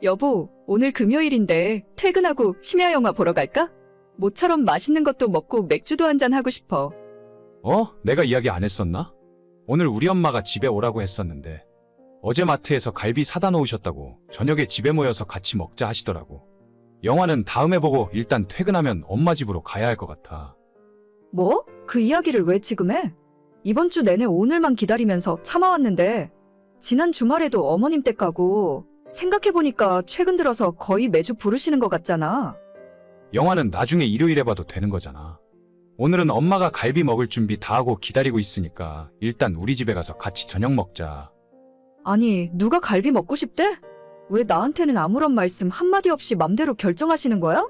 여보, 오늘 금요일인데 퇴근하고 심야 영화 보러 갈까? 모처럼 맛있는 것도 먹고 맥주도 한잔 하고 싶어. 내가 이야기 안 했었나? 오늘 우리 엄마가 집에 오라고 했었는데 어제 마트에서 갈비 사다 놓으셨다고 저녁에 집에 모여서 같이 먹자 하시더라고. 영화는 다음에 보고 일단 퇴근하면 엄마 집으로 가야 할 것 같아. 뭐? 그 이야기를 왜 지금 해? 이번 주 내내 오늘만 기다리면서 참아왔는데 지난 주말에도 어머님 댁 가고 생각해보니까 최근 들어서 거의 매주 부르시는 것 같잖아. 영화는 나중에 일요일에 봐도 되는 거잖아. 오늘은 엄마가 갈비 먹을 준비 다 하고 기다리고 있으니까 일단 우리 집에 가서 같이 저녁 먹자. 아니, 누가 갈비 먹고 싶대? 왜 나한테는 아무런 말씀 한마디 없이 맘대로 결정하시는 거야?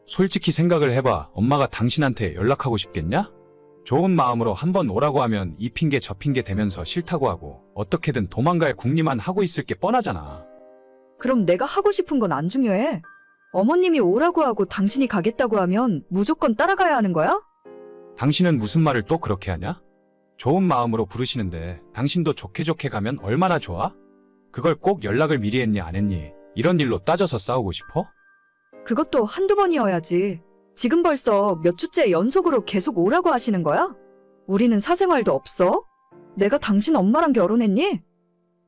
솔직히 생각을 해봐. 엄마가 당신한테 연락하고 싶겠냐? 좋은 마음으로 한번 오라고 하면 이 핑계 저 핑계 대면서 싫다고 하고 어떻게든 도망갈 궁리만 하고 있을 게 뻔하잖아. 그럼 내가 하고 싶은 건 안 중요해. 어머님이 오라고 하고 당신이 가겠다고 하면 무조건 따라가야 하는 거야? 당신은 무슨 말을 또 그렇게 하냐? 좋은 마음으로 부르시는데 당신도 좋게 좋게 가면 얼마나 좋아? 그걸 꼭 연락을 미리 했니 안 했니? 이런 일로 따져서 싸우고 싶어? 그것도 한두 번이어야지. 지금 벌써 몇 주째 연속으로 계속 오라고 하시는 거야? 우리는 사생활도 없어? 내가 당신 엄마랑 결혼했니?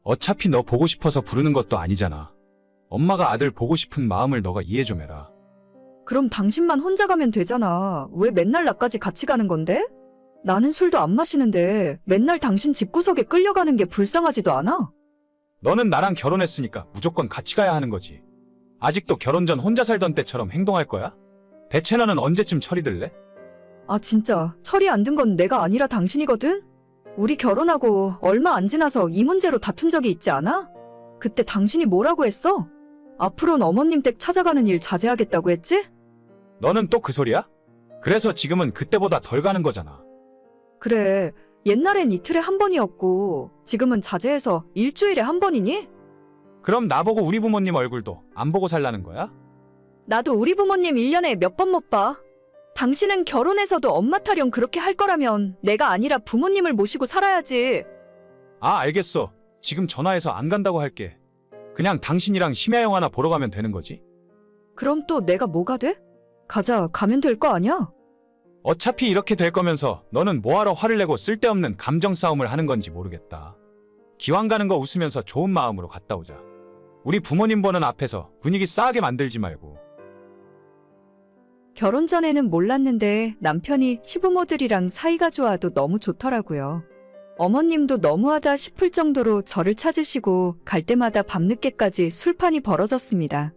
어차피 너 보고 싶어서 부르는 것도 아니잖아. 엄마가 아들 보고 싶은 마음을 너가 이해 좀 해라. 그럼 당신만 혼자 가면 되잖아. 왜 맨날 나까지 같이 가는 건데? 나는 술도 안 마시는데 맨날 당신 집구석에 끌려가는 게 불쌍하지도 않아? 너는 나랑 결혼했으니까 무조건 같이 가야 하는 거지. 아직도 결혼 전 혼자 살던 때처럼 행동할 거야? 대체 너는 언제쯤 철이 들래? 아, 진짜 철이 안 든 건 내가 아니라 당신이거든? 우리 결혼하고 얼마 안 지나서 이 문제로 다툰 적이 있지 않아? 그때 당신이 뭐라고 했어? 앞으로는 어머님 댁 찾아가는 일 자제하겠다고 했지? 너는 또 그 소리야? 그래서 지금은 그때보다 덜 가는 거잖아. 그래, 옛날엔 이틀에 한 번이었고 지금은 자제해서 일주일에 한 번이니? 그럼 나보고 우리 부모님 얼굴도 안 보고 살라는 거야? 나도 우리 부모님 1년에 몇 번 못 봐. 당신은 결혼해서도 엄마 타령 그렇게 할 거라면 내가 아니라 부모님을 모시고 살아야지. 알겠어. 지금 전화해서 안 간다고 할게. 그냥 당신이랑 심야 영화나 보러 가면 되는 거지. 그럼 또 내가 뭐가 돼? 가자, 가면 될 거 아니야? 어차피 이렇게 될 거면서 너는 뭐하러 화를 내고 쓸데없는 감정 싸움을 하는 건지 모르겠다. 기왕 가는 거 웃으면서 좋은 마음으로 갔다 오자. 우리 부모님 보는 앞에서 분위기 싸하게 만들지 말고. 결혼 전에는 몰랐는데 남편이 시부모들이랑 사이가 좋아도 너무 좋더라고요. 어머님도 너무하다 싶을 정도로 저를 찾으시고 갈 때마다 밤늦게까지 술판이 벌어졌습니다.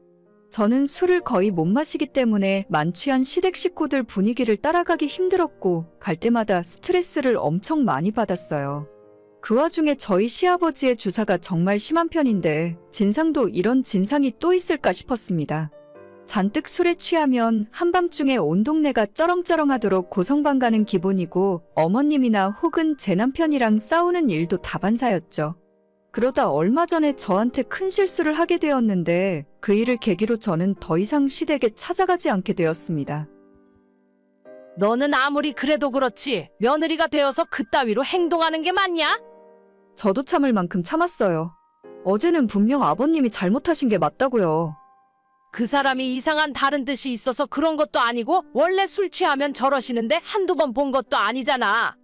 저는 술을 거의 못 마시기 때문에 만취한 시댁 식구들 분위기를 따라가기 힘들었고 갈 때마다 스트레스를 엄청 많이 받았어요. 그 와중에 저희 시아버지의 주사가 정말 심한 편인데 진상도 이런 진상이 또 있을까 싶었습니다. 잔뜩 술에 취하면 한밤중에 온 동네가 쩌렁쩌렁하도록 고성방 가는 기본이고 어머님이나 혹은 제 남편이랑 싸우는 일도 다반사였죠. 그러다 얼마 전에 저한테 큰 실수를 하게 되었는데 그 일을 계기로 저는 더 이상 시댁에 찾아가지 않게 되었습니다. 너는 아무리 그래도 그렇지 며느리가 되어서 그따위로 행동하는 게 맞냐? 저도 참을 만큼 참았어요. 어제는 분명 아버님이 잘못하신 게 맞다고요. 그 사람이 이상한 다른 뜻이 있어서 그런 것도 아니고 원래 술 취하면 저러시는데 한두 번 본 것도 아니잖아.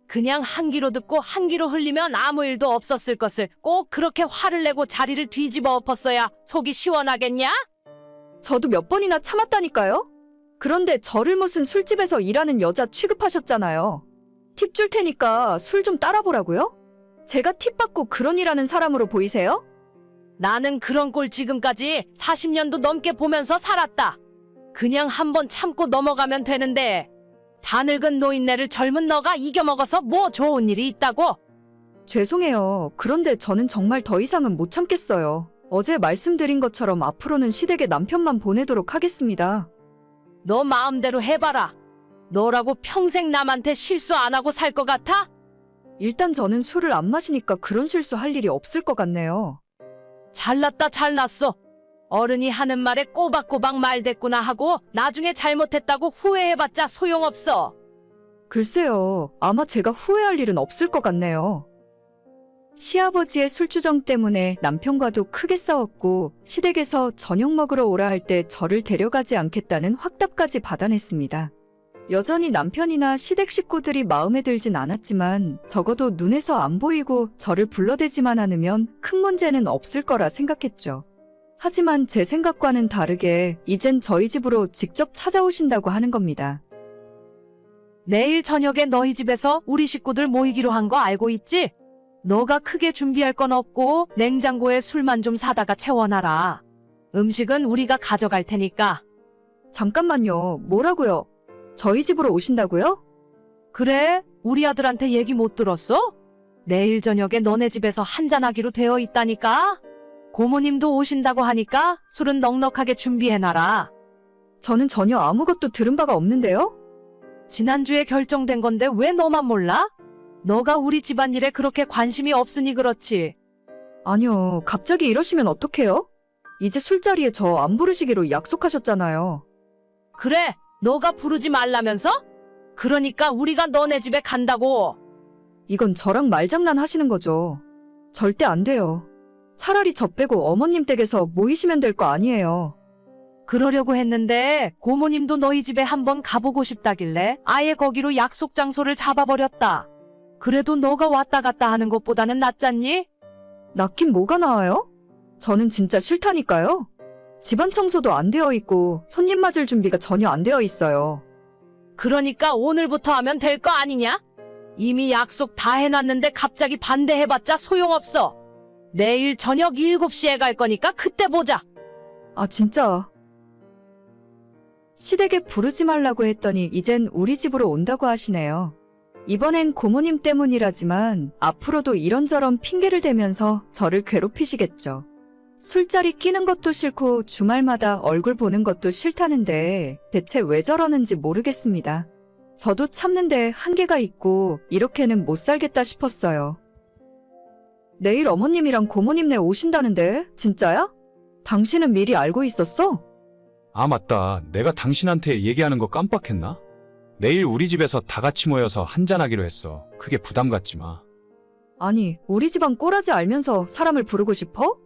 그냥 한 귀로 듣고 한 귀로 흘리면 아무 일도 없었을 것을 꼭 그렇게 화를 내고 자리를 뒤집어 엎었어야 속이 시원하겠냐? 저도 몇 번이나 참았다니까요? 그런데 저를 무슨 술집에서 일하는 여자 취급하셨잖아요. 팁 줄 테니까 술 좀 따라보라고요? 제가 팁 받고 그런 일하는 사람으로 보이세요? 나는 그런 꼴 지금까지 40년도 넘게 보면서 살았다. 그냥 한번 참고 넘어가면 되는데 다 늙은 노인네를 젊은 너가 이겨먹어서 뭐 좋은 일이 있다고? 죄송해요. 그런데 저는 정말 더 이상은 못 참겠어요. 어제 말씀드린 것처럼 앞으로는 시댁에 남편만 보내도록 하겠습니다. 너 마음대로 해봐라. 너라고 평생 남한테 실수 안 하고 살 것 같아? 일단 저는 술을 안 마시니까 그런 실수 할 일이 없을 것 같네요. 잘났다 잘났어. 어른이 하는 말에 꼬박꼬박 말댔구나 하고 나중에 잘못했다고 후회해봤자 소용없어. 글쎄요. 아마 제가 후회할 일은 없을 것 같네요. 시아버지의 술주정 때문에 남편과도 크게 싸웠고 시댁에서 저녁 먹으러 오라 할 때 저를 데려가지 않겠다는 확답까지 받아냈습니다. 여전히 남편이나 시댁 식구들이 마음에 들진 않았지만 적어도 눈에서 안 보이고 저를 불러대지만 않으면 큰 문제는 없을 거라 생각했죠. 하지만 제 생각과는 다르게 이젠 저희 집으로 직접 찾아오신다고 하는 겁니다. 내일 저녁에 너희 집에서 우리 식구들 모이기로 한 거 알고 있지? 너가 크게 준비할 건 없고 냉장고에 술만 좀 사다가 채워놔라. 음식은 우리가 가져갈 테니까. 잠깐만요. 뭐라고요? 저희 집으로 오신다고요? 그래? 우리 아들한테 얘기 못 들었어? 내일 저녁에 너네 집에서 한잔하기로 되어 있다니까? 고모님도 오신다고 하니까 술은 넉넉하게 준비해놔라. 저는 전혀 아무것도 들은 바가 없는데요? 지난주에 결정된 건데 왜 너만 몰라? 너가 우리 집안일에 그렇게 관심이 없으니 그렇지. 아니요. 갑자기 이러시면 어떡해요? 이제 술자리에 저 안 부르시기로 약속하셨잖아요. 그래, 너가 부르지 말라면서? 그러니까 우리가 너네 집에 간다고. 이건 저랑 말장난 하시는 거죠. 절대 안 돼요. 차라리 저 빼고 어머님 댁에서 모이시면 될 거 아니에요. 그러려고 했는데 고모님도 너희 집에 한번 가보고 싶다길래 아예 거기로 약속 장소를 잡아버렸다. 그래도 너가 왔다 갔다 하는 것보다는 낫잖니? 낫긴 뭐가 나아요? 저는 진짜 싫다니까요. 집안 청소도 안 되어 있고 손님 맞을 준비가 전혀 안 되어 있어요. 그러니까 오늘부터 하면 될 거 아니냐? 이미 약속 다 해놨는데 갑자기 반대해봤자 소용없어. 내일 저녁 7시에 갈 거니까 그때 보자. 아, 진짜. 시댁에 부르지 말라고 했더니 이젠 우리 집으로 온다고 하시네요. 이번엔 고모님 때문이라지만 앞으로도 이런저런 핑계를 대면서 저를 괴롭히시겠죠. 술자리 끼는 것도 싫고 주말마다 얼굴 보는 것도 싫다는데 대체 왜 저러는지 모르겠습니다. 저도 참는데 한계가 있고 이렇게는 못 살겠다 싶었어요. 내일 어머님이랑 고모님네 오신다는데 진짜야? 당신은 미리 알고 있었어? 아, 맞다. 내가 당신한테 얘기하는 거 깜빡했나? 내일 우리 집에서 다 같이 모여서 한잔하기로 했어. 크게 부담 갖지 마. 아니, 우리 집안 꼬라지 알면서 사람을 부르고 싶어?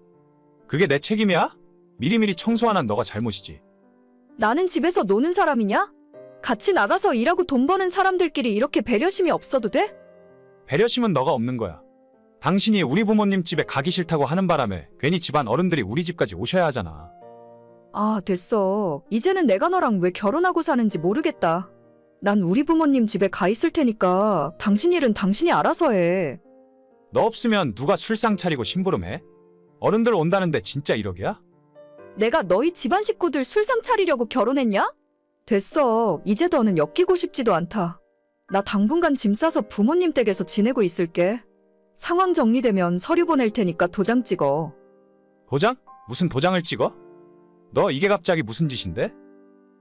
그게 내 책임이야? 미리미리 청소 안 한 너가 잘못이지. 나는 집에서 노는 사람이냐? 같이 나가서 일하고 돈 버는 사람들끼리 이렇게 배려심이 없어도 돼? 배려심은 너가 없는 거야. 당신이 우리 부모님 집에 가기 싫다고 하는 바람에 괜히 집안 어른들이 우리 집까지 오셔야 하잖아. 아, 됐어. 이제는 내가 너랑 왜 결혼하고 사는지 모르겠다. 난 우리 부모님 집에 가 있을 테니까 당신 일은 당신이 알아서 해. 너 없으면 누가 술상 차리고 심부름해? 어른들 온다는데 진짜 이러기야? 내가 너희 집안 식구들 술상 차리려고 결혼했냐? 됐어. 이제 더는 엮이고 싶지도 않다. 나 당분간 짐 싸서 부모님 댁에서 지내고 있을게. 상황 정리되면 서류 보낼 테니까 도장 찍어. 도장? 무슨 도장을 찍어? 너 이게 갑자기 무슨 짓인데?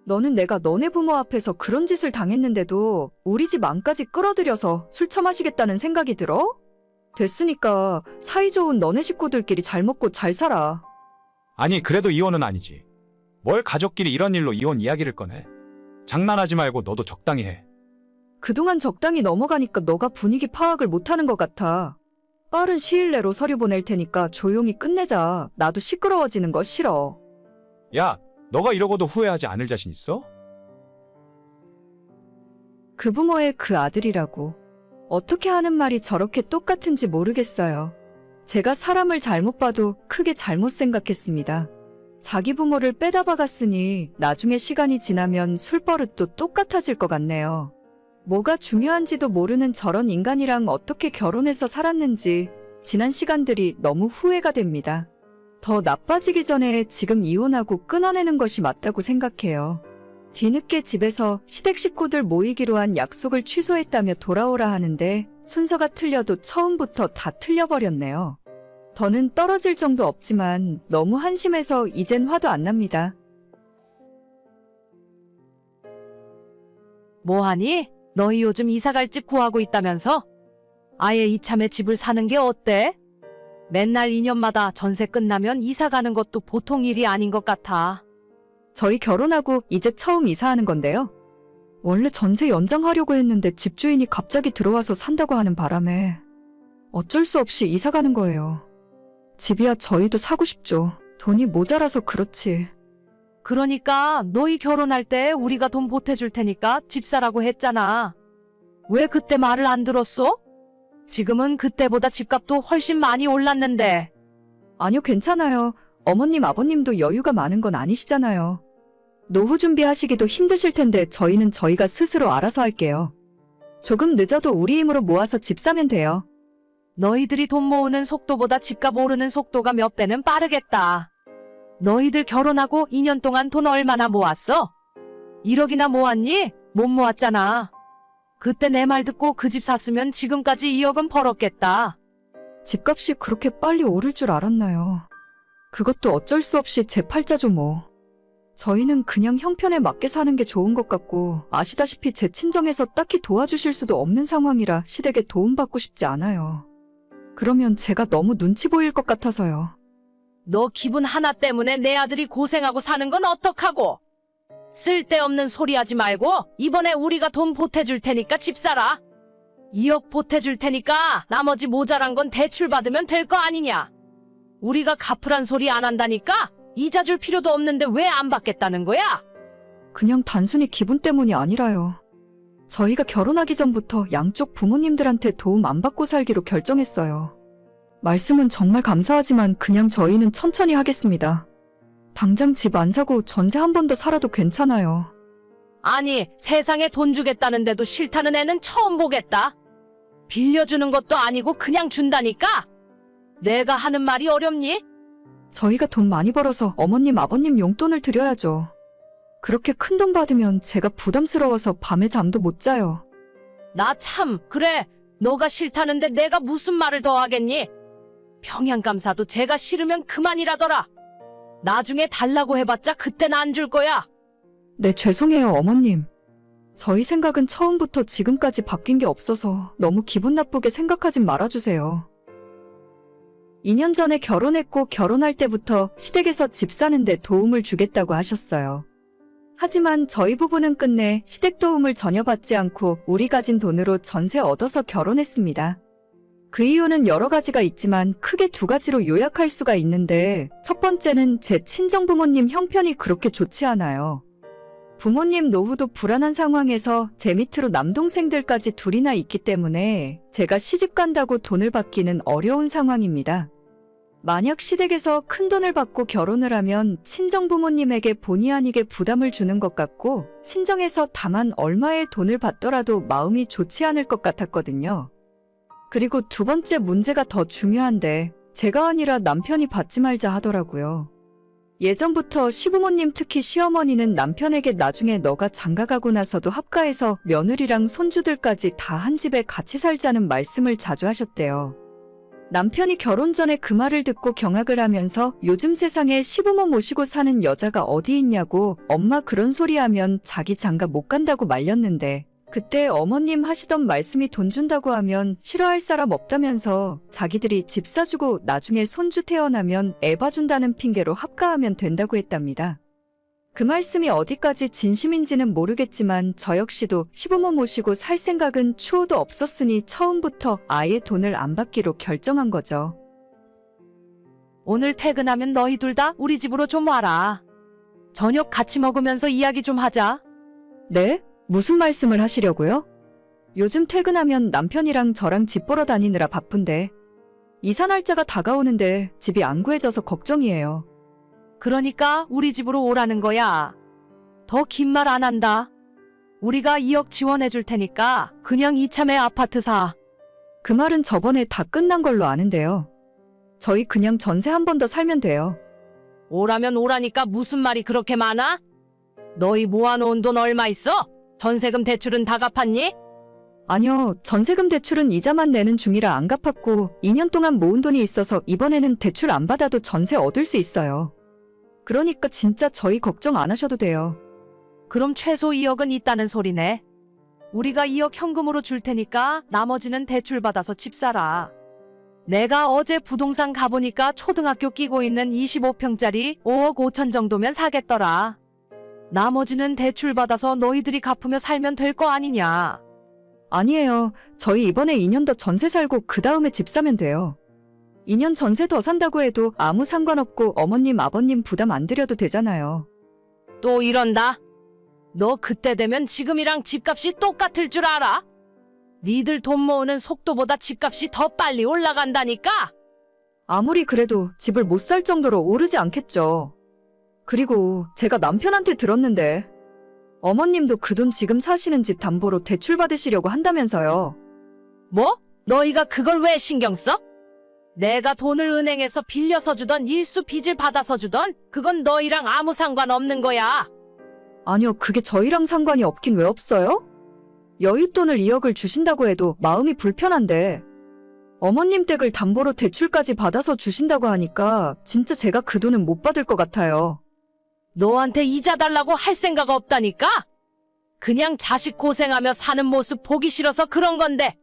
너는 내가 너네 부모 앞에서 그런 짓을 당했는데도 우리 집 안까지 끌어들여서 술 처마시겠다는 생각이 들어? 됐으니까 사이좋은 너네 식구들끼리 잘 먹고 잘 살아. 아니, 그래도 이혼은 아니지. 뭘 가족끼리 이런 일로 이혼 이야기를 꺼내? 장난하지 말고 너도 적당히 해. 그동안 적당히 넘어가니까 너가 분위기 파악을 못하는 것 같아. 빠른 시일 내로 서류 보낼 테니까 조용히 끝내자. 나도 시끄러워지는 거 싫어. 야, 너가 이러고도 후회하지 않을 자신 있어? 그 부모의 그 아들이라고. 어떻게 하는 말이 저렇게 똑같은지 모르겠어요. 제가 사람을 잘못 봐도 크게 잘못 생각했습니다. 자기 부모를 빼다 박았으니 나중에 시간이 지나면 술버릇도 똑같아질 것 같네요. 뭐가 중요한지도 모르는 저런 인간이랑 어떻게 결혼해서 살았는지 지난 시간들이 너무 후회가 됩니다. 더 나빠지기 전에 지금 이혼하고 끊어내는 것이 맞다고 생각해요. 뒤늦게 집에서 시댁 식구들 모이기로 한 약속을 취소했다며 돌아오라 하는데 순서가 틀려도 처음부터 다 틀려버렸네요. 더는 떨어질 정도 없지만 너무 한심해서 이젠 화도 안 납니다. 뭐하니? 너희 요즘 이사갈 집 구하고 있다면서? 아예 이참에 집을 사는 게 어때? 맨날 2년마다 전세 끝나면 이사 가는 것도 보통 일이 아닌 것 같아. 저희 결혼하고 이제 처음 이사하는 건데요. 원래 전세 연장하려고 했는데 집주인이 갑자기 들어와서 산다고 하는 바람에 어쩔 수 없이 이사 가는 거예요. 집이야 저희도 사고 싶죠. 돈이 모자라서 그렇지. 그러니까 너희 결혼할 때 우리가 돈 보태줄 테니까 집 사라고 했잖아. 왜 그때 말을 안 들었어? 지금은 그때보다 집값도 훨씬 많이 올랐는데. 아니요, 괜찮아요. 어머님, 아버님도 여유가 많은 건 아니시잖아요. 노후 준비하시기도 힘드실 텐데 저희는 저희가 스스로 알아서 할게요. 조금 늦어도 우리 힘으로 모아서 집 사면 돼요. 너희들이 돈 모으는 속도보다 집값 오르는 속도가 몇 배는 빠르겠다. 너희들 결혼하고 2년 동안 돈 얼마나 모았어? 1억이나 모았니? 못 모았잖아. 그때 내 말 듣고 그 집 샀으면 지금까지 2억은 벌었겠다. 집값이 그렇게 빨리 오를 줄 알았나요? 그것도 어쩔 수 없이 제 팔자죠 뭐. 저희는 그냥 형편에 맞게 사는 게 좋은 것 같고 아시다시피 제 친정에서 딱히 도와주실 수도 없는 상황이라 시댁에 도움받고 싶지 않아요. 그러면 제가 너무 눈치 보일 것 같아서요. 너 기분 하나 때문에 내 아들이 고생하고 사는 건 어떡하고? 쓸데없는 소리 하지 말고 이번에 우리가 돈 보태줄 테니까 집 사라. 2억 보태줄 테니까 나머지 모자란 건 대출 받으면 될 거 아니냐. 우리가 갚으란 소리 안 한다니까? 이자 줄 필요도 없는데 왜 안 받겠다는 거야? 그냥 단순히 기분 때문이 아니라요. 저희가 결혼하기 전부터 양쪽 부모님들한테 도움 안 받고 살기로 결정했어요. 말씀은 정말 감사하지만 그냥 저희는 천천히 하겠습니다. 당장 집 안 사고 전세 한 번 더 살아도 괜찮아요. 아니, 세상에 돈 주겠다는데도 싫다는 애는 처음 보겠다. 빌려주는 것도 아니고 그냥 준다니까? 내가 하는 말이 어렵니? 저희가 돈 많이 벌어서 어머님, 아버님 용돈을 드려야죠. 그렇게 큰 돈 받으면 제가 부담스러워서 밤에 잠도 못 자요. 나 참, 그래. 너가 싫다는데 내가 무슨 말을 더 하겠니? 평양감사도 제가 싫으면 그만이라더라. 나중에 달라고 해봤자 그땐 안 줄 거야. 네, 죄송해요, 어머님. 저희 생각은 처음부터 지금까지 바뀐 게 없어서 너무 기분 나쁘게 생각하진 말아주세요. 2년 전에 결혼했고 결혼할 때부터 시댁에서 집 사는데 도움을 주겠다고 하셨어요. 하지만 저희 부부는 끝내 시댁 도움을 전혀 받지 않고 우리 가진 돈으로 전세 얻어서 결혼했습니다. 그 이유는 여러 가지가 있지만 크게 두 가지로 요약할 수가 있는데 첫 번째는 제 친정부모님 형편이 그렇게 좋지 않아요. 부모님 노후도 불안한 상황에서 제 밑으로 남동생들까지 둘이나 있기 때문에 제가 시집 간다고 돈을 받기는 어려운 상황입니다. 만약 시댁에서 큰 돈을 받고 결혼을 하면 친정 부모님에게 본의 아니게 부담을 주는 것 같고 친정에서 다만 얼마의 돈을 받더라도 마음이 좋지 않을 것 같았거든요. 그리고 두 번째 문제가 더 중요한데 제가 아니라 남편이 받지 말자 하더라고요. 예전부터 시부모님 특히 시어머니는 남편에게 나중에 너가 장가가고 나서도 합가해서 며느리랑 손주들까지 다 한 집에 같이 살자는 말씀을 자주 하셨대요. 남편이 결혼 전에 그 말을 듣고 경악을 하면서 요즘 세상에 시부모 모시고 사는 여자가 어디 있냐고 엄마 그런 소리 하면 자기 장가 못 간다고 말렸는데 그때 어머님 하시던 말씀이 돈 준다고 하면 싫어할 사람 없다면서 자기들이 집 사주고 나중에 손주 태어나면 애 봐준다는 핑계로 합가하면 된다고 했답니다. 그 말씀이 어디까지 진심인지는 모르겠지만 저 역시도 시부모 모시고 살 생각은 추호도 없었으니 처음부터 아예 돈을 안 받기로 결정한 거죠. 오늘 퇴근하면 너희 둘 다 우리 집으로 좀 와라. 저녁 같이 먹으면서 이야기 좀 하자. 네? 무슨 말씀을 하시려고요? 요즘 퇴근하면 남편이랑 저랑 집 보러 다니느라 바쁜데 이사 날짜가 다가오는데 집이 안 구해져서 걱정이에요. 그러니까 우리 집으로 오라는 거야. 더 긴 말 안 한다. 우리가 2억 지원해 줄 테니까 그냥 이참에 아파트 사. 그 말은 저번에 다 끝난 걸로 아는데요. 저희 그냥 전세 한 번 더 살면 돼요. 오라면 오라니까 무슨 말이 그렇게 많아? 너희 모아놓은 돈 얼마 있어? 전세금 대출은 다 갚았니? 아니요, 전세금 대출은 이자만 내는 중이라 안 갚았고 2년 동안 모은 돈이 있어서 이번에는 대출 안 받아도 전세 얻을 수 있어요. 그러니까 진짜 저희 걱정 안 하셔도 돼요. 그럼 최소 2억은 있다는 소리네. 우리가 2억 현금으로 줄 테니까 나머지는 대출 받아서 집 사라. 내가 어제 부동산 가보니까 초등학교 끼고 있는 25평짜리 5억 5천 정도면 사겠더라. 나머지는 대출 받아서 너희들이 갚으며 살면 될 거 아니냐. 아니에요. 저희 이번에 2년 더 전세 살고 그 다음에 집 사면 돼요. 2년 전세 더 산다고 해도 아무 상관없고 어머님, 아버님 부담 안 드려도 되잖아요. 또 이런다. 너 그때 되면 지금이랑 집값이 똑같을 줄 알아? 니들 돈 모으는 속도보다 집값이 더 빨리 올라간다니까? 아무리 그래도 집을 못 살 정도로 오르지 않겠죠. 그리고 제가 남편한테 들었는데 어머님도 그 돈 지금 사시는 집 담보로 대출 받으시려고 한다면서요. 뭐? 너희가 그걸 왜 신경 써? 내가 돈을 은행에서 빌려서 주던 일수 빚을 받아서 주던 그건 너희랑 아무 상관없는 거야. 아니요, 그게 저희랑 상관이 없긴 왜 없어요? 여윳돈을 2억을 주신다고 해도 마음이 불편한데 어머님 댁을 담보로 대출까지 받아서 주신다고 하니까 진짜 제가 그 돈은 못 받을 것 같아요. 너한테 이자 달라고 할 생각 없다니까? 그냥 자식 고생하며 사는 모습 보기 싫어서 그런 건데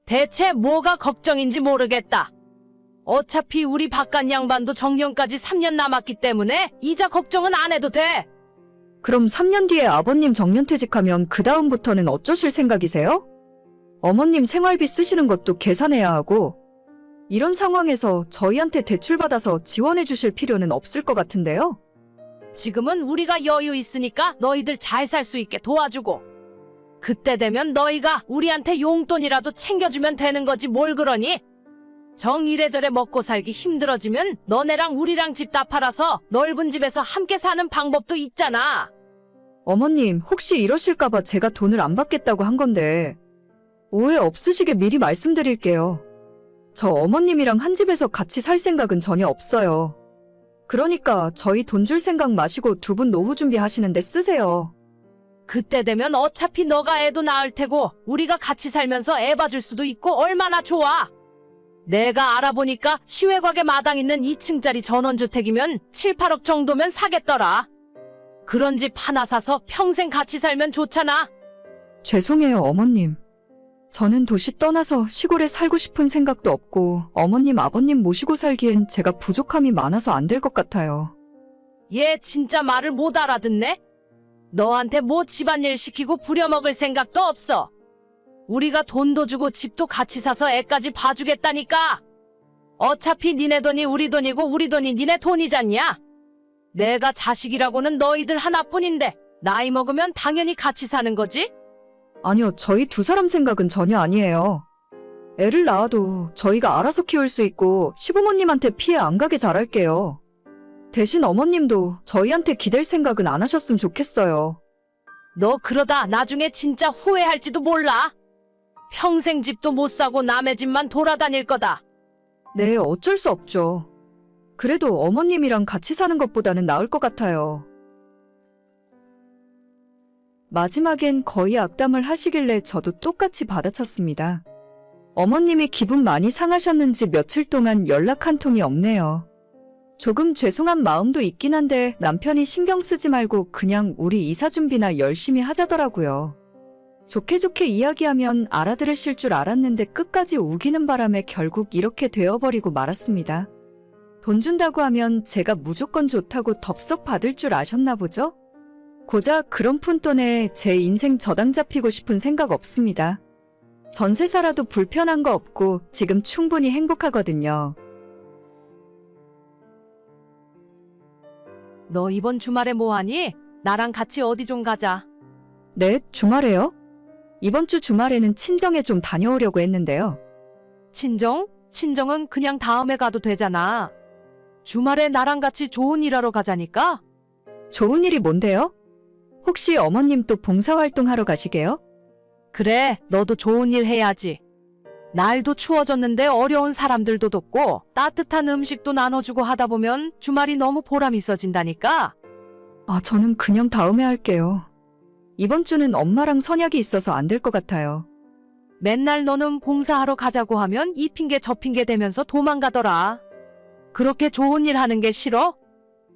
대체 뭐가 걱정인지 모르겠다. 어차피 우리 바깥 양반도 정년까지 3년 남았기 때문에 이자 걱정은 안 해도 돼. 그럼 3년 뒤에 아버님 정년퇴직하면 그 다음부터는 어쩌실 생각이세요? 어머님 생활비 쓰시는 것도 계산해야 하고 이런 상황에서 저희한테 대출받아서 지원해 주실 필요는 없을 것 같은데요? 지금은 우리가 여유 있으니까 너희들 잘 살 수 있게 도와주고 그때 되면 너희가 우리한테 용돈이라도 챙겨주면 되는 거지 뭘 그러니? 정 이래저래 먹고 살기 힘들어지면 너네랑 우리랑 집 다 팔아서 넓은 집에서 함께 사는 방법도 있잖아. 어머님, 혹시 이러실까봐 제가 돈을 안 받겠다고 한 건데 오해 없으시게 미리 말씀드릴게요. 저 어머님이랑 한 집에서 같이 살 생각은 전혀 없어요. 그러니까 저희 돈 줄 생각 마시고 두 분 노후 준비하시는데 쓰세요. 그때 되면 어차피 너가 애도 낳을 테고 우리가 같이 살면서 애 봐줄 수도 있고 얼마나 좋아. 내가 알아보니까 시외곽에 마당 있는 2층짜리 전원주택이면 7, 8억 정도면 사겠더라. 그런 집 하나 사서 평생 같이 살면 좋잖아. 죄송해요, 어머님. 저는 도시 떠나서 시골에 살고 싶은 생각도 없고 어머님, 아버님 모시고 살기엔 제가 부족함이 많아서 안 될 것 같아요. 얘 진짜 말을 못 알아듣네? 너한테 뭐 집안일 시키고 부려먹을 생각도 없어. 우리가 돈도 주고 집도 같이 사서 애까지 봐주겠다니까. 어차피 니네 돈이 우리 돈이고 우리 돈이 니네 돈이잖냐. 내가 자식이라고는 너희들 하나뿐인데 나이 먹으면 당연히 같이 사는 거지? 아니요, 저희 두 사람 생각은 전혀 아니에요. 애를 낳아도 저희가 알아서 키울 수 있고 시부모님한테 피해 안 가게 잘할게요. 대신 어머님도 저희한테 기댈 생각은 안 하셨으면 좋겠어요. 너 그러다 나중에 진짜 후회할지도 몰라. 평생 집도 못 사고 남의 집만 돌아다닐 거다. 네, 어쩔 수 없죠. 그래도 어머님이랑 같이 사는 것보다는 나을 것 같아요. 마지막엔 거의 악담을 하시길래 저도 똑같이 받아쳤습니다. 어머님이 기분 많이 상하셨는지 며칠 동안 연락 한 통이 없네요. 조금 죄송한 마음도 있긴 한데 남편이 신경 쓰지 말고 그냥 우리 이사 준비나 열심히 하자더라고요. 좋게 좋게 이야기하면 알아들으실 줄 알았는데 끝까지 우기는 바람에 결국 이렇게 되어버리고 말았습니다. 돈 준다고 하면 제가 무조건 좋다고 덥석 받을 줄 아셨나 보죠? 고작 그런 푼돈에 제 인생 저당 잡히고 싶은 생각 없습니다. 전세 살아도 불편한 거 없고 지금 충분히 행복하거든요. 너 이번 주말에 뭐하니? 나랑 같이 어디 좀 가자. 네, 주말에요? 이번 주 주말에는 친정에 좀 다녀오려고 했는데요. 친정? 친정은 그냥 다음에 가도 되잖아. 주말에 나랑 같이 좋은 일 하러 가자니까? 좋은 일이 뭔데요? 혹시 어머님 또 봉사활동 하러 가시게요? 그래, 너도 좋은 일 해야지. 날도 추워졌는데 어려운 사람들도 돕고 따뜻한 음식도 나눠주고 하다 보면 주말이 너무 보람 있어진다니까? 아, 저는 그냥 다음에 할게요. 이번 주는 엄마랑 선약이 있어서 안 될 것 같아요. 맨날 너는 봉사하러 가자고 하면 이 핑계 저 핑계 대면서 도망가더라. 그렇게 좋은 일 하는 게 싫어?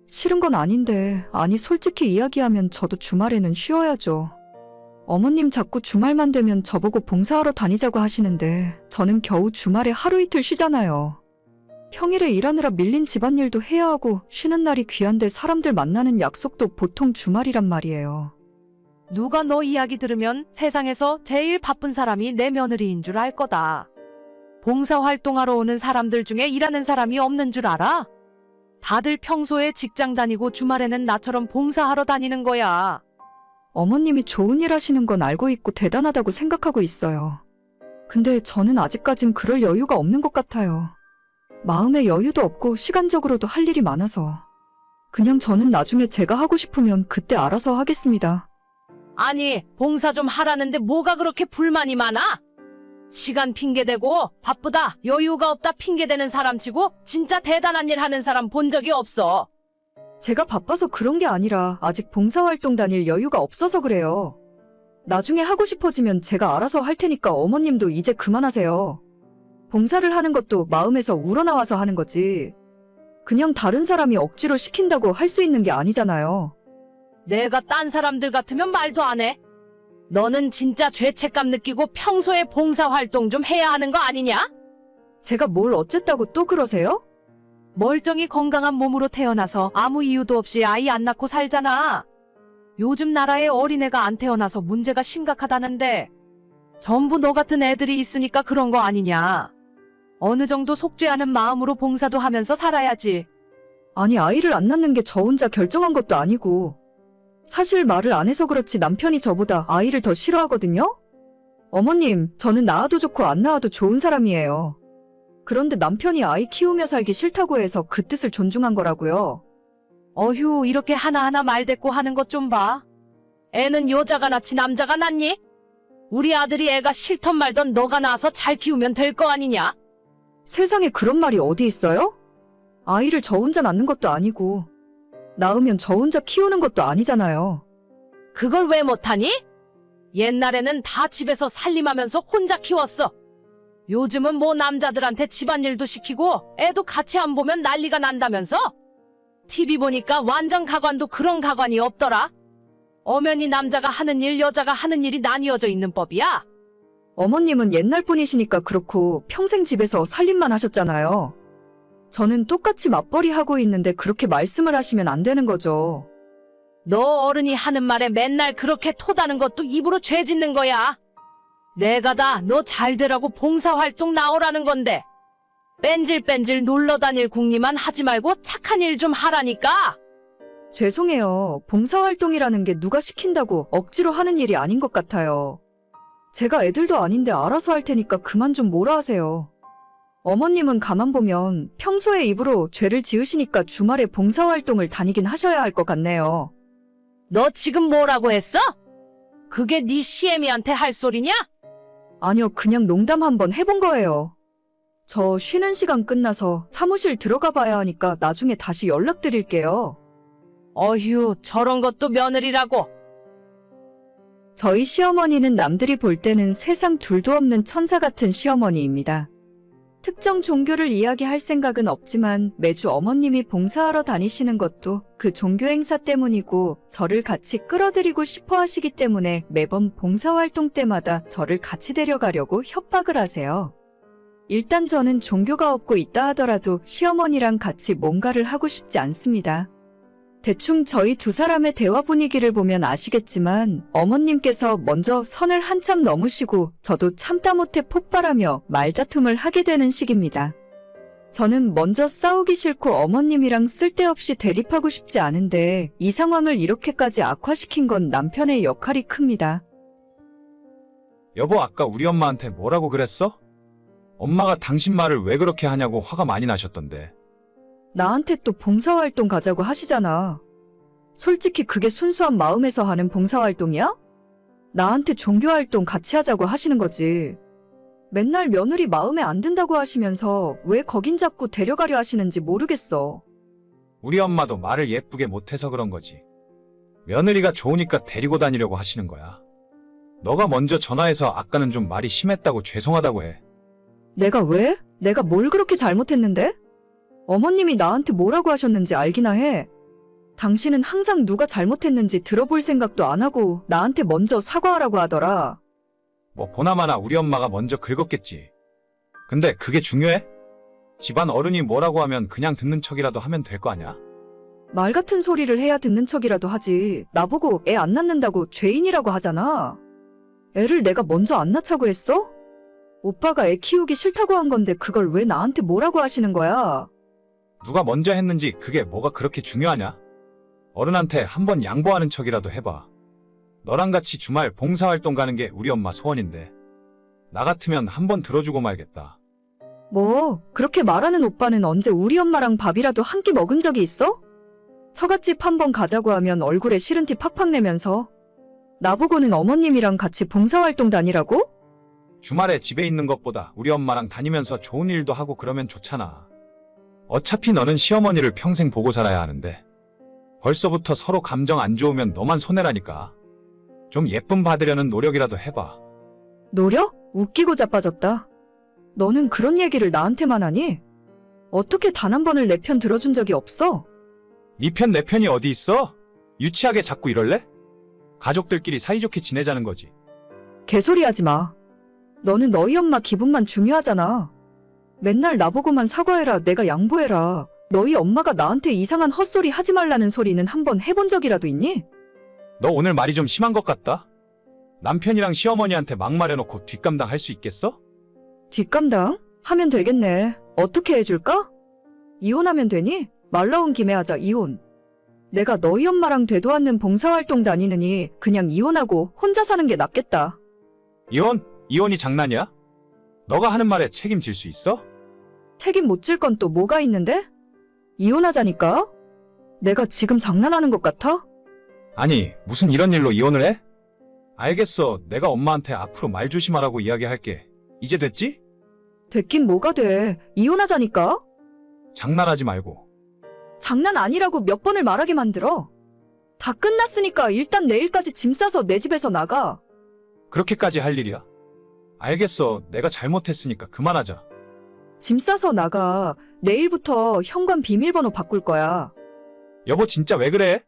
싫은 건 아닌데, 아니 솔직히 이야기하면 저도 주말에는 쉬어야죠. 어머님 자꾸 주말만 되면 저보고 봉사하러 다니자고 하시는데 저는 겨우 주말에 하루 이틀 쉬잖아요. 평일에 일하느라 밀린 집안일도 해야 하고 쉬는 날이 귀한데 사람들 만나는 약속도 보통 주말이란 말이에요. 누가 너 이야기 들으면 세상에서 제일 바쁜 사람이 내 며느리인 줄 알 거다. 봉사활동하러 오는 사람들 중에 일하는 사람이 없는 줄 알아? 다들 평소에 직장 다니고 주말에는 나처럼 봉사하러 다니는 거야. 어머님이 좋은 일 하시는 건 알고 있고 대단하다고 생각하고 있어요. 근데 저는 아직까진 그럴 여유가 없는 것 같아요. 마음의 여유도 없고 시간적으로도 할 일이 많아서. 그냥 저는 나중에 제가 하고 싶으면 그때 알아서 하겠습니다. 아니, 봉사 좀 하라는데 뭐가 그렇게 불만이 많아? 시간 핑계대고 바쁘다, 여유가 없다 핑계대는 사람 치고 진짜 대단한 일 하는 사람 본 적이 없어. 제가 바빠서 그런 게 아니라 아직 봉사활동 다닐 여유가 없어서 그래요. 나중에 하고 싶어지면 제가 알아서 할 테니까 어머님도 이제 그만하세요. 봉사를 하는 것도 마음에서 우러나와서 하는 거지. 그냥 다른 사람이 억지로 시킨다고 할 수 있는 게 아니잖아요. 내가 딴 사람들 같으면 말도 안 해. 너는 진짜 죄책감 느끼고 평소에 봉사활동 좀 해야 하는 거 아니냐? 제가 뭘 어쨌다고 또 그러세요? 멀쩡히 건강한 몸으로 태어나서 아무 이유도 없이 아이 안 낳고 살잖아. 요즘 나라에 어린애가 안 태어나서 문제가 심각하다는데 전부 너 같은 애들이 있으니까 그런 거 아니냐. 어느 정도 속죄하는 마음으로 봉사도 하면서 살아야지. 아니, 아이를 안 낳는 게 저 혼자 결정한 것도 아니고. 사실 말을 안 해서 그렇지 남편이 저보다 아이를 더 싫어하거든요? 어머님, 저는 낳아도 좋고 안 낳아도 좋은 사람이에요. 그런데 남편이 아이 키우며 살기 싫다고 해서 그 뜻을 존중한 거라고요. 어휴, 이렇게 하나하나 말대꾸 하는 것 좀 봐. 애는 여자가 낳지 남자가 낳니? 우리 아들이 애가 싫던 말던 너가 낳아서 잘 키우면 될 거 아니냐? 세상에 그런 말이 어디 있어요? 아이를 저 혼자 낳는 것도 아니고 낳으면 저 혼자 키우는 것도 아니잖아요. 그걸 왜 못하니? 옛날에는 다 집에서 살림하면서 혼자 키웠어. 요즘은 뭐 남자들한테 집안일도 시키고 애도 같이 안 보면 난리가 난다면서? TV 보니까 완전 가관도 그런 가관이 없더라. 엄연히 남자가 하는 일, 여자가 하는 일이 나뉘어져 있는 법이야. 어머님은 옛날 분이시니까 그렇고 평생 집에서 살림만 하셨잖아요. 저는 똑같이 맞벌이 하고 있는데 그렇게 말씀을 하시면 안 되는 거죠. 너 어른이 하는 말에 맨날 그렇게 토다는 것도 입으로 죄 짓는 거야. 내가 다 너 잘 되라고 봉사활동 나오라는 건데 뺀질뺀질 놀러다닐 궁리만 하지 말고 착한 일 좀 하라니까. 죄송해요. 봉사활동이라는 게 누가 시킨다고 억지로 하는 일이 아닌 것 같아요. 제가 애들도 아닌데 알아서 할 테니까 그만 좀 뭐라 하세요. 어머님은 가만 보면 평소에 입으로 죄를 지으시니까 주말에 봉사활동을 다니긴 하셔야 할 것 같네요. 너 지금 뭐라고 했어? 그게 네 시애미한테 할 소리냐? 아니요, 그냥 농담 한번 해본 거예요. 저 쉬는 시간 끝나서 사무실 들어가 봐야 하니까 나중에 다시 연락드릴게요. 어휴, 저런 것도 며느리라고. 저희 시어머니는 남들이 볼 때는 세상 둘도 없는 천사 같은 시어머니입니다. 특정 종교를 이야기할 생각은 없지만 매주 어머님이 봉사하러 다니시는 것도 그 종교 행사 때문이고 저를 같이 끌어들이고 싶어 하시기 때문에 매번 봉사활동 때마다 저를 같이 데려가려고 협박을 하세요. 일단 저는 종교가 없고 있다 하더라도 시어머니랑 같이 뭔가를 하고 싶지 않습니다. 대충 저희 두 사람의 대화 분위기를 보면 아시겠지만 어머님께서 먼저 선을 한참 넘으시고 저도 참다 못해 폭발하며 말다툼을 하게 되는 식입니다. 저는 먼저 싸우기 싫고 어머님이랑 쓸데없이 대립하고 싶지 않은데 이 상황을 이렇게까지 악화시킨 건 남편의 역할이 큽니다. 여보, 아까 우리 엄마한테 뭐라고 그랬어? 엄마가 당신 말을 왜 그렇게 하냐고 화가 많이 나셨던데. 나한테 또 봉사활동 가자고 하시잖아. 솔직히 그게 순수한 마음에서 하는 봉사활동이야? 나한테 종교활동 같이 하자고 하시는 거지. 맨날 며느리 마음에 안 든다고 하시면서 왜 거긴 자꾸 데려가려 하시는지 모르겠어. 우리 엄마도 말을 예쁘게 못해서 그런 거지. 며느리가 좋으니까 데리고 다니려고 하시는 거야. 너가 먼저 전화해서 아까는 좀 말이 심했다고 죄송하다고 해. 내가 왜? 내가 뭘 그렇게 잘못했는데? 어머님이 나한테 뭐라고 하셨는지 알기나 해. 당신은 항상 누가 잘못했는지 들어볼 생각도 안 하고 나한테 먼저 사과하라고 하더라. 뭐 보나마나 우리 엄마가 먼저 긁었겠지. 근데 그게 중요해? 집안 어른이 뭐라고 하면 그냥 듣는 척이라도 하면 될 거 아냐? 말 같은 소리를 해야 듣는 척이라도 하지. 나보고 애 안 낳는다고 죄인이라고 하잖아. 애를 내가 먼저 안 낳자고 했어? 오빠가 애 키우기 싫다고 한 건데 그걸 왜 나한테 뭐라고 하시는 거야? 누가 먼저 했는지 그게 뭐가 그렇게 중요하냐? 어른한테 한번 양보하는 척이라도 해봐. 너랑 같이 주말 봉사활동 가는 게 우리 엄마 소원인데. 나 같으면 한번 들어주고 말겠다. 뭐, 그렇게 말하는 오빠는 언제 우리 엄마랑 밥이라도 한 끼 먹은 적이 있어? 처갓집 한번 가자고 하면 얼굴에 싫은 티 팍팍 내면서 나보고는 어머님이랑 같이 봉사활동 다니라고? 주말에 집에 있는 것보다 우리 엄마랑 다니면서 좋은 일도 하고 그러면 좋잖아. 어차피 너는 시어머니를 평생 보고 살아야 하는데 벌써부터 서로 감정 안 좋으면 너만 손해라니까. 좀 예쁨 받으려는 노력이라도 해봐. 노력? 웃기고 자빠졌다. 너는 그런 얘기를 나한테만 하니? 어떻게 단 한 번을 내 편 들어준 적이 없어? 네 편 내 편이 어디 있어? 유치하게 자꾸 이럴래? 가족들끼리 사이좋게 지내자는 거지. 개소리 하지 마. 너는 너희 엄마 기분만 중요하잖아. 맨날 나보고만 사과해라, 내가 양보해라. 너희 엄마가 나한테 이상한 헛소리 하지 말라는 소리는 한 번 해본 적이라도 있니? 너 오늘 말이 좀 심한 것 같다? 남편이랑 시어머니한테 막말해놓고 뒷감당 할 수 있겠어? 뒷감당? 하면 되겠네. 어떻게 해줄까? 이혼하면 되니? 말 나온 김에 하자, 이혼. 내가 너희 엄마랑 되도 않는 봉사활동 다니느니 그냥 이혼하고 혼자 사는 게 낫겠다. 이혼? 이혼이 장난이야? 너가 하는 말에 책임질 수 있어? 책임 못 질 건 또 뭐가 있는데? 이혼하자니까? 내가 지금 장난하는 것 같아? 아니, 무슨 이런 일로 이혼을 해? 알겠어. 내가 엄마한테 앞으로 말 조심하라고 이야기할게. 이제 됐지? 됐긴 뭐가 돼. 이혼하자니까? 장난하지 말고. 장난 아니라고 몇 번을 말하게 만들어. 다 끝났으니까 일단 내일까지 짐 싸서 내 집에서 나가. 그렇게까지 할 일이야? 알겠어. 내가 잘못했으니까 그만하자. 짐 싸서 나가. 내일부터 현관 비밀번호 바꿀 거야. 여보, 진짜 왜 그래?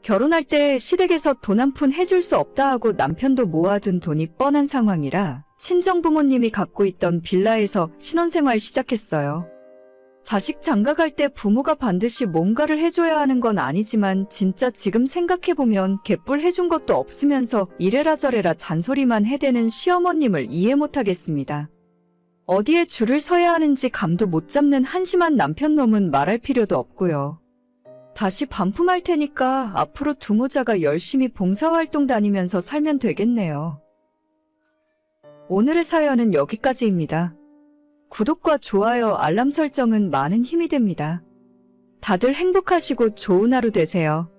결혼할 때 시댁에서 돈 한 푼 해줄 수 없다 하고 남편도 모아둔 돈이 뻔한 상황이라 친정부모님이 갖고 있던 빌라에서 신혼생활 시작했어요. 자식 장가갈 때 부모가 반드시 뭔가를 해줘야 하는 건 아니지만 진짜 지금 생각해보면 개뿔 해준 것도 없으면서 이래라 저래라 잔소리만 해대는 시어머님을 이해 못하겠습니다. 어디에 줄을 서야 하는지 감도 못 잡는 한심한 남편놈은 말할 필요도 없고요. 다시 반품할 테니까 앞으로 두모자가 열심히 봉사활동 다니면서 살면 되겠네요. 오늘의 사연은 여기까지입니다. 구독과 좋아요, 알람 설정은 많은 힘이 됩니다. 다들 행복하시고 좋은 하루 되세요.